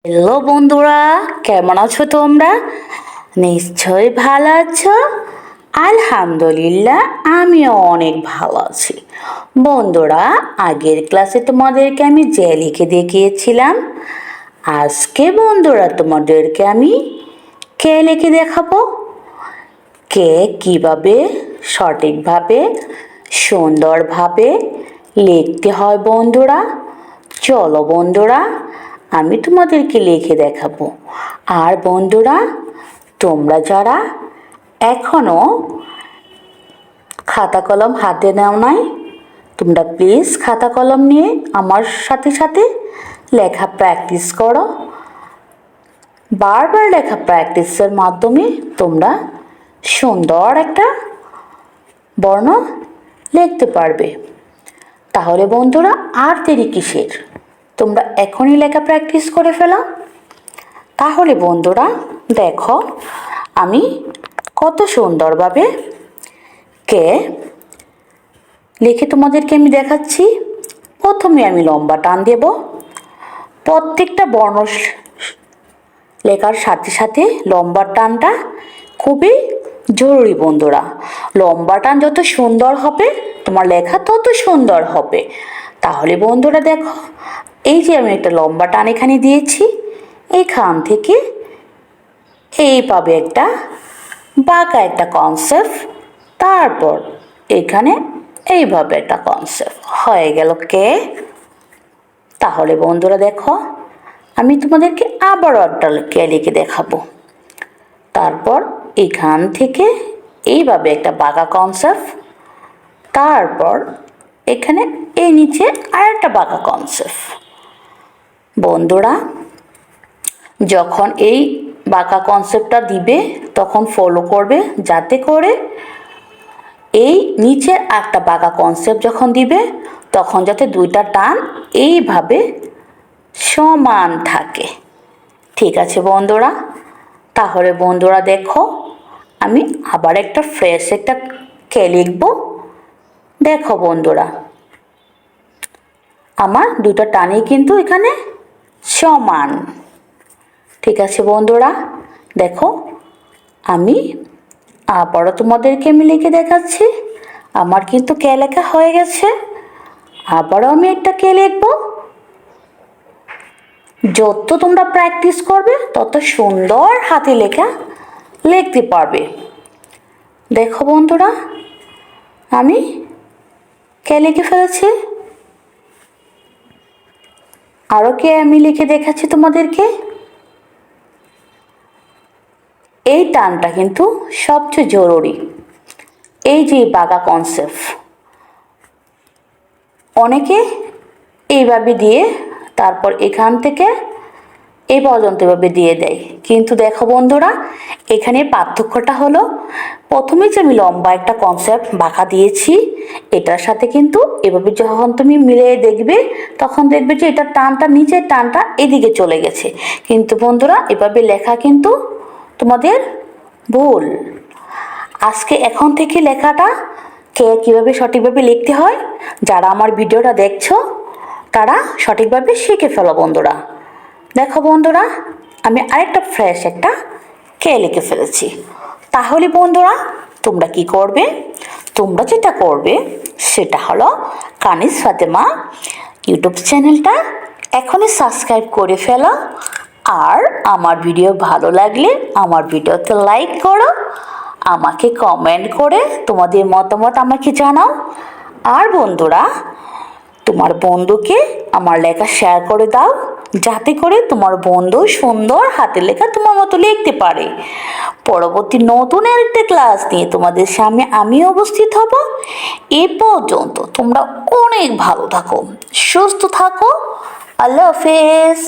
Hello বন্ধুরা, কেমন আছো তোমরা? নিশ্চয়ই ভালো আছো। আলহামদুলিল্লাহ, আমিও অনেক ভালো আছি। বন্ধুরা, আগের ক্লাসে তোমাদেরকে আমি যে লিখে দেখিয়েছিলাম, আজকে বন্ধুরা তোমাদেরকে আমি কে লিখে দেখাবো। কে কিভাবে সঠিকভাবে সুন্দরভাবে লিখতে হয় বন্ধুরা, চলো বন্ধুরা আমি তোমাদেরকে লিখে দেখাবো। আর বন্ধুরা, তোমরা যারা এখনো খাতা কলম হাতে নাও নাই, তোমরা প্লিজ খাতা কলম নিয়ে আমার সাথে সাথে লেখা প্র্যাকটিস করো। বারবার লেখা প্র্যাকটিসের মাধ্যমে তোমরা সুন্দর একটা বর্ণ লিখতে পারবে। তাহলে বন্ধুরা আর দেরি কিসের, তোমরা এখনই লেখা প্র্যাকটিস করে ফেলো। তাহলে বন্ধুরা দেখো আমি কত সুন্দরভাবে কে লিখে তোমাদেরকে আমি দেখাচ্ছি। প্রথমে আমি লম্বা টান দেব। প্রত্যেকটা বর্ণ লেখার সাথে সাথে লম্বা টানটা খুবই জরুরি বন্ধুরা। লম্বা টান যত সুন্দর হবে তোমার লেখা তত সুন্দর হবে। তাহলে বন্ধুরা দেখো, এই যে আমি একটা লম্বা টান এখানে দিয়েছি, এখান থেকে এইভাবে একটা বাঁকা একটা কনসেপ্ট, তারপর এখানে এইভাবে একটা কনসেপ্ট হয়ে গেল কে। তাহলে বন্ধুরা দেখো আমি তোমাদেরকে আবারও একটা কে লিখে দেখাবো। তারপর এখান থেকে এইভাবে একটা বাঁকা কনসেপ্ট, তারপর এখানে এই নিচে আরেকটা বাঁকা কনসেপ্ট। বন্ধুরা যখন এই বাঁকা কনসেপ্টটা দিবে তখন ফলো করবে, যাতে করে এই নিচে একটা বাঁকা কনসেপ্ট যখন দিবে তখন যাতে দুইটা টান এইভাবে সমান থাকে। ঠিক আছে বন্ধুরা? তাহলে বন্ধুরা দেখো আমি আবার একটা ফ্রেশ একটা কে লিখব। দেখো বন্ধুরা আমার দুটো টানই কিন্তু এখানে সমান। ঠিক আছে বন্ধুরা দেখো আমি আবারও তোমাদেরকে আমি লিখে দেখাচ্ছি। আমার কিন্তু কে লেখা হয়ে গেছে। আবারও আমি একটা কে লিখব। যত তোমরা প্র্যাকটিস করবে তত সুন্দর হাতে লেখা লিখতে পারবে। দেখো বন্ধুরা আমি কে লিখে ফেলেছি। আরও কে আমি লিখে দেখাচ্ছি তোমাদেরকে। এই টানটা কিন্তু সবচেয়ে জরুরি। এই যে বাঁকা কনসেপ্ট অনেকে এইভাবে দিয়ে তারপর এখান থেকে এই পর্যন্ত এভাবে দিয়ে দেয়, কিন্তু দেখো বন্ধুরা এখানে পার্থক্যটা হলো প্রথমে যে আমি লম্বা একটা কনসেপ্ট বাঁকা দিয়েছি এটার সাথে কিন্তু এভাবে যখন তুমি মিলিয়ে দেখবে তখন দেখবে যে এটার টানটা নিচের টানটা এদিকে চলে গেছে। কিন্তু বন্ধুরা এভাবে লেখা কিন্তু তোমাদের ভুল। আজকে এখন থেকে লেখাটা কে কীভাবে সঠিকভাবে লিখতে হয় যারা আমার ভিডিওটা দেখছো তারা সঠিকভাবে শিখে ফেলো বন্ধুরা। দেখো বন্ধুরা আমি আরেকটা ফ্রেশ একটা কে লিখে ফেলেছি। তাহলে বন্ধুরা তোমরা কি করবে, তোমরা যেটা করবে সেটা হলো কানিজ ফাতেমা ইউটিউব চ্যানেলটা এখনই সাবস্ক্রাইব করে ফেলো। আর আমার ভিডিও ভালো লাগলে আমার ভিডিওতে লাইক করো, আমাকে কমেন্ট করে তোমাদের মতামত আমাকে জানাও। আর বন্ধুরা তোমার বন্ধুকে আমার লেখা শেয়ার করে দাও, যাতে করে তোমার বন্ধু সুন্দর হাতের লেখা তোমার মতো লিখতে পারে। পরবর্তী নতুন একটা ক্লাস নিয়ে তোমাদের সামনে আমি উপস্থিত হব। এ পর্যন্ত তোমরা অনেক ভালো থাকো, সুস্থ থাকো। আল্লাহ হাফেজ।